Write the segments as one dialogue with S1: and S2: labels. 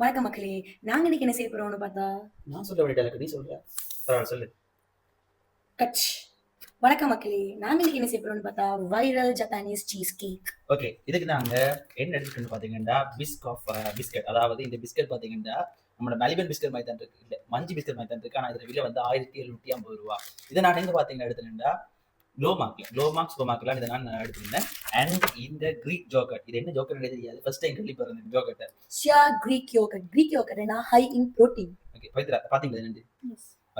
S1: வணக்கம் மக்களே. நாங்க இன்னைக்கு என்ன செய்ய போறோம்னு பார்த்தா,
S2: நான் சொல்ல வேண்டிய நீ சொல்ற. பரவாயில்ல சொல்லு.
S1: கட்ச். வணக்கம் மக்களே. நாங்க இன்னைக்கு என்ன செய்ய போறோம்னு பார்த்தா, viral Japanese cheesecake.
S2: Okay, இதுக்கு நாங்க என்ன எடுத்துக்கிட்டு பாத்தீங்கன்னா பிஸ்கட். அதாவது இந்த பிஸ்கட் பாத்தீங்கன்னா நம்மளோட மெலிபன் பிஸ்கட் மாதிரி தான் இருக்கு. இல்ல மஞ்சி பிஸ்கட் மாதிரி தான் இருக்கு. ஆனா இதுல விலை வந்து 1750 ரூபா. இதை நான் எங்க பாத்தீங்கன்னா எடுத்துக்கிட்டா க்ளோமார்க் சூப்பர் மார்க்கெட்ல இதை நான் எடுத்துருந்தேன். அண்ட் இந்த கிரீக் ஜோக்கட், இது என்ன ஜோக்கட் தெரியாது, ஃபர்ஸ்ட் டைம் கேள்விப்படுறேன் இந்த ஜோக்கட்டை.
S1: Chia Greek yogurt. கிரீக் யோகர்ட்னா ஹை இன் புரோட்டீன்.
S2: ஓகே, பாத்தீங்களா என்னது?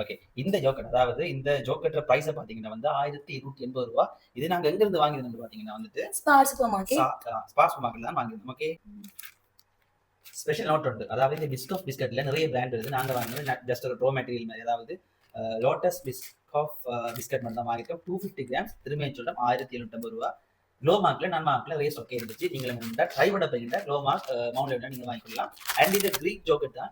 S2: ஓகே, இந்த ஜோக்கட், அதாவது இந்த ஜோக்கெட் பிரைஸ் பாத்தீங்கன்னா வந்து 1780 ரூபா. இது நாங்க எங்க இருந்து வாங்கிருந்தோம் பாத்தீங்கன்னா வந்துட்டு
S1: Spar supermarket.
S2: Spar super மார்க்கெட்ல தான் வாங்கிருந்தோம். ஓகே, ஸ்பெஷல் நோட் உண்டு. அதாவது இந்த பிஸ்கட்ல நிறைய பிராண்ட் இருக்குது. நாங்க வாங்கினது ஜஸ்ட் ஒரு ரோ மெட்டீரியல் மாதிரி, அதாவது லோட்டஸ் பிஸ்கட் மட்டும் தான் வாங்கிட்டோம். 250 கிராம்ஸ். திரும்ப சொல்றோம் 1750 ரூபா. லோ மார்க்ல நான் மார்க்ல ரேஸ் ஓகே இருந்துச்சு. நீங்க ட்ரை பண்ண போயிட்டா லோ மார்க் மவுண்ட் நீங்க வாங்கிக்கலாம். அண்ட் இது கிரீக் ஜோக்கெட் தான்,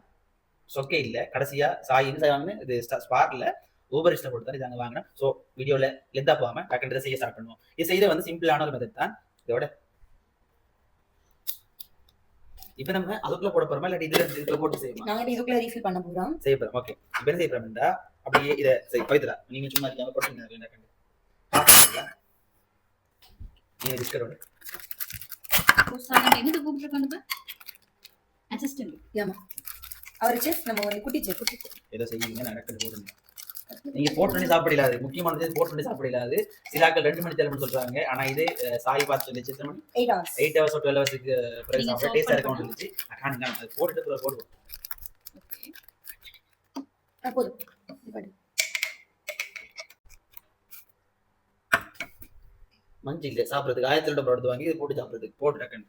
S2: சொக்கே இல்லை. கடைசியா சாய் வாங்கினேன். இது ஸ்பார்க்ல ஊபரிஸ்ல கொடுத்தாரு. இதாங்க வாங்கினேன். ஸோ வீடியோல லெந்தா போகாம டக்குன்றதை செய்ய ஸ்டார்ட் பண்ணுவோம். இது செய்யற வந்து சிம்பிளான ஒரு மெத்தட் தான். இதோட இப்ப நம்ம அதுக்குள்ள போட போறோமா இல்ல இதுல போட்டு செய்யணும்?
S1: நாங்க இதுக்குள்ள ரீஃபில் பண்ண போறோம்.
S2: செய்ய போறோம். ஓகே, இப்ப என்ன செய்ய போறோம்டா, அப்படியே இதை பவித்ரா நீங்க சும்மா இருக்காம போட்டுங்க. நீங்க பிஸ்கட்டோட
S3: எங்க கூப்பிட்டு அசிஸ்டன்ட்.
S1: ஆமா, அவர் செஃப், நம்ம ஒரு குட்டி செஃப்.
S2: ஏதோ செய்யுங்க, நடக்கிறது போடுங்க. நீங்க போட்டு சாப்பிடலாது, முக்கியமானது போட்டு சாப்பிடலாது. சிலாக்கள் 2 மணி தேவை சொல்றாங்க. ஆனா இது சாய் பார்த்து சொல்லிச்சு 8 hours 12 ஹவர்ஸ்க்கு பிறகு சாப்பிட டேஸ்டா இருக்கும் சொல்லிச்சு. அக்கானுங்க அது போட்டுட்டு போடுவோம்.
S1: போதும்.
S2: மஞ்சள் இல்லை சாப்பிட்றதுக்கு 1000 ரூபாய் எடுத்து வாங்கி இது போட்டு சாப்பிட்றதுக்கு போட்டு டக்குன்னு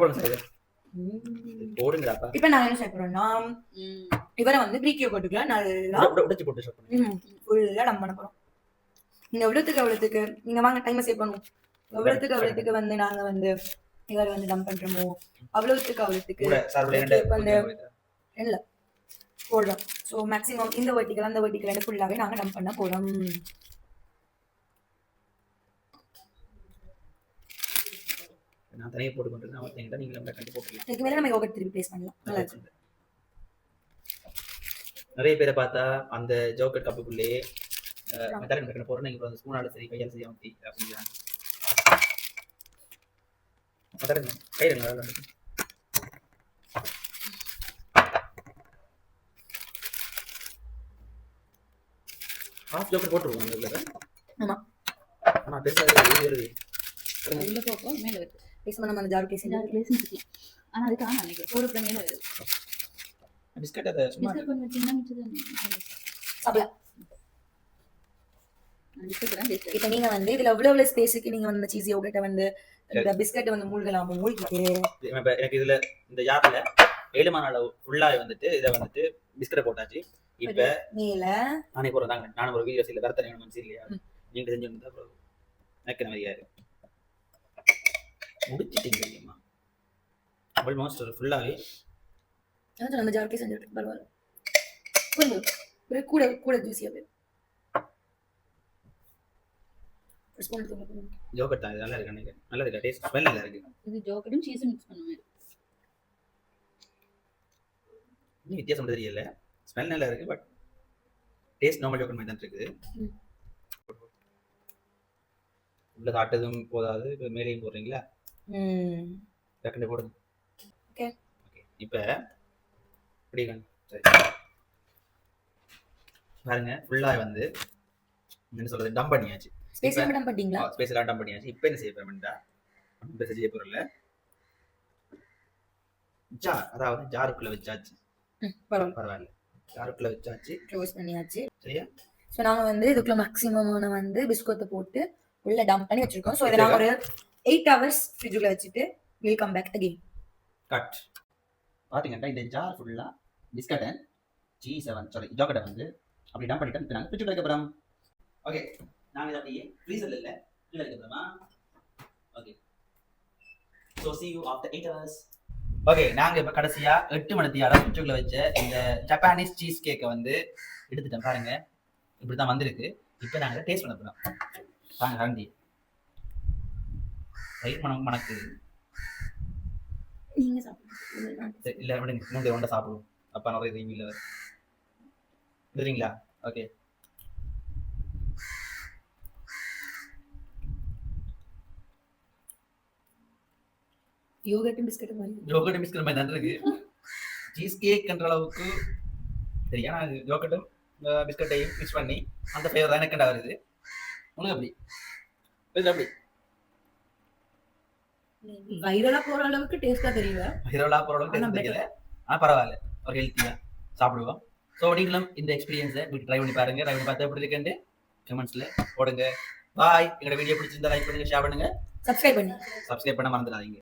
S2: போடுங்க சார். போடுங்கடாப்பா.
S1: இப்ப நாங்க என்ன செய்ய போறோம்னா, இவரை வந்து கிரீக் யோகர்ட்டுக்குள்ள நல்லா
S2: உடைச்சு போட்டு சாப்பிடுங்க.
S1: ஃபுல்லா டம் பண்ண போறோம். நீங்க எவ்வளவுக்கு நீங்க வாங்க டைம் சேவ் பண்ணுவோம். எவ்வளவுக்கு வந்து நாங்க வந்து இவர் வந்து டம் பண்றோமோ அவ்வளவுக்கு இல்ல போடுறோம். ஸோ மேக்ஸிமம் இந்த வெர்டிகல் அந்த வெர்டிகல் ஃபுல்லாவே நாங்க டம் பண்ண போறோம்.
S2: நான் தனியாக போட்டு கொண்டு அவர்கிட்ட நீங்க கண்டு போட்டுக்கலாம்.
S1: இதுக்கு மேல நம்ம யோகர்ட் திருப்பி ப்ளேஸ் பண்ணலாம். நல்லா இருக்கு.
S2: நிறைய பேரை பார்த்தா அந்த ஜோக்கட் கப்புக்குள்ளே மெத்தட் போறேன். நீங்க அந்த ஸ்பூனால சரி கையால் செய்ய ஊற்றி அப்படிங்கிறாங்க. கையில் நல்லா ஹாஃப் ஜோக்கட் போட்டுருவோம் அந்த.
S1: ஆமா,
S2: ஆனா பெருசாக வருது.
S3: உள்ள போக மேல வருது.
S1: பேச நம்ம அந்த ஜார் கேஸ்
S3: ஆனா அதுக்கு ஆனா நினைக்கிறேன் ஒரு மேல வருது.
S2: பிஸ்கட் அதை சும்மா
S3: பிஸ்கட் கொஞ்சம் சின்ன மிச்சம்
S1: சாப்பிடலாம். இப்ப நீங்க வந்து இதுல எவ்வளவு ஸ்பேஸுக்கு நீங்க வந்து சீஸ் யோகர்ட்டை வந்து இந்த பிஸ்கட் வந்து மூழ்கலாம். மூழ்கிட்டு
S2: எனக்கு இதுல இந்த ஜார்ல 7 மணி அளவு ஃபுல்லா வந்துட்டு இதை வந்துட்டு பிஸ்கட்டை போட்டாச்சு. இப்ப
S1: மேல
S2: நானே போறதாங்க. நானும் ஒரு வீடியோ செய்யல வரத்தனை மனசு இல்லையா, நீங்க செஞ்சு வந்தா எனக்கு நிறைய முடிச்சிட்டீங்க. ஆல்மோஸ்ட் ஒரு ஃபுல்லாவே
S1: நம்ம ஜார் கேஸ் செஞ்சுட்டு பரவாயில்ல. கொஞ்சம் கூட கூட ஜூஸியாவே
S2: ஜோக்கட் தான். நல்லா இருக்கு, நல்லா இருக்கு. டேஸ்ட் ஸ்மெல் நல்லா இருக்கு.
S3: இது ஜோக்கட்டும் சீஸும் மிக்ஸ் பண்ணுவேன்.
S2: இன்னும் வித்தியாசம் தெரியல. ஸ்மெல் நல்லா இருக்கு, பட் டேஸ்ட் நார்மல் ஜோக்கட் மாதிரி தான் இருக்குது. உள்ள காட்டதும் போதாது, இப்போ மேலேயும் போடுறீங்களா? டக்குன்னு போடுங்க.
S1: ஓகே,
S2: இப்போ இப்படி சரி பாருங்க. ஃபுல்லாக வந்து என்ன சொல்றது, டம்ப் பண்ணியாச்சு.
S1: ஸ்பேஸ்ல டம் பண்ணிட்டீங்களா?
S2: ஸ்பேஸ்ல டம் பண்ணியாச்சு. இப்போ என்ன செய்ய போறோம்டா, நம்ம செய்ய போறல ஜார், அதாவது ஜாருக்குள்ள வச்சாச்சு. பரவாயில்ல, ஜாருக்குள்ள வச்சாச்சு,
S1: க்ளோஸ் பண்ணியாச்சு.
S2: சரியா?
S1: ஸோ நாங்க வந்து இதுக்குள்ள மேக்ஸிமமான வந்து பிஸ்கோத்தை போட்டு உள்ள டம்ப் பண்ணி வச்சிருக்கோம். ஸோ இதை நாங்கள் ஒரு 8 hours ஃப்ரிட்ஜுக்குள்ள வச்சுட்டு will come back again.
S2: Cut. பாத்தீங்கன்னா இந்த ஜார் ஃபுல்லா பிஸ்கட் அண்ட் சீஸ் ஜோக்கட்டை வந்து அப்படி டம்ப் பண்ணிட்டு இப்போ நாங்கள் ஃப்ரிட்ஜுக்குள்ள வைக்க போறோம். ஓகே, நாங்கள் இதை அப்படியே ஃப்ரீசர்ல இல்லை கீழே வைக்க போறோமா? Okay, so see you after 8 hours. Okay, நாங்கள் இப்போ கடைசியா 8 மணி நேரம் ஃப்ரிட்ஜுக்குள்ள வச்ச இந்த ஜப்பானீஸ் சீஸ் கேக்கை வந்து எடுத்துட்டேன். பாருங்க, இப்படி தான் வந்திருக்கு. இப்போ நாங்கள் டேஸ்ட் பண்ண போறோம். வாங்க கரண்டி மணக்கு
S1: நீங்க சாப்பிடுங்க.
S2: சரி, இல்ல விடுங்க, மூணு ஒன்றா சாப்பிடுவோம். அப்பா நிறைய ரிவியூல விடுறீங்களா? ஓகே.
S1: யோகர்ட்டும் பிஸ்கட்டும் மாதிரி.
S2: யோகர்ட் மிஸ்கிற மாதிரி தான் இருக்கு. சீஸ் கேக்ன்ற அளவுக்கு சரியா யோகர்ட்டும் பிஸ்கட்டையும் மிக்ஸ் பண்ணி அந்த ஃப்ளேவர் தான் எனக்கு வருது. உங்களுக்கு எப்படி? இது எப்படி?
S1: வைரலா போற அளவுக்கு டேஸ்டா தெரியல.
S2: ஹீரோலா போகிறோம்
S1: ஆனா
S2: தெரியல. ஆனால் பரவாயில்ல, ஒரு ஹெல்த்தியாக சாப்பிடுவோம். ஸோ நீங்களும் இந்த எக்ஸ்பீரியன்ஸை வீட்டு ட்ரை பண்ணி பாருங்க. ட்ரை பண்ணி பார்த்தா எப்படி இருக்குன்னு கமெண்ட்ஸில் போடுங்க. பாய். எங்களோட வீடியோ பிடிச்சிருந்தா லைக் பண்ணுங்க, ஷேர் பண்ணுங்க,
S1: சப்ஸ்கிரைப் பண்ணி
S2: சப்ஸ்கிரைப் பண்ண மறந்துடாதீங்க.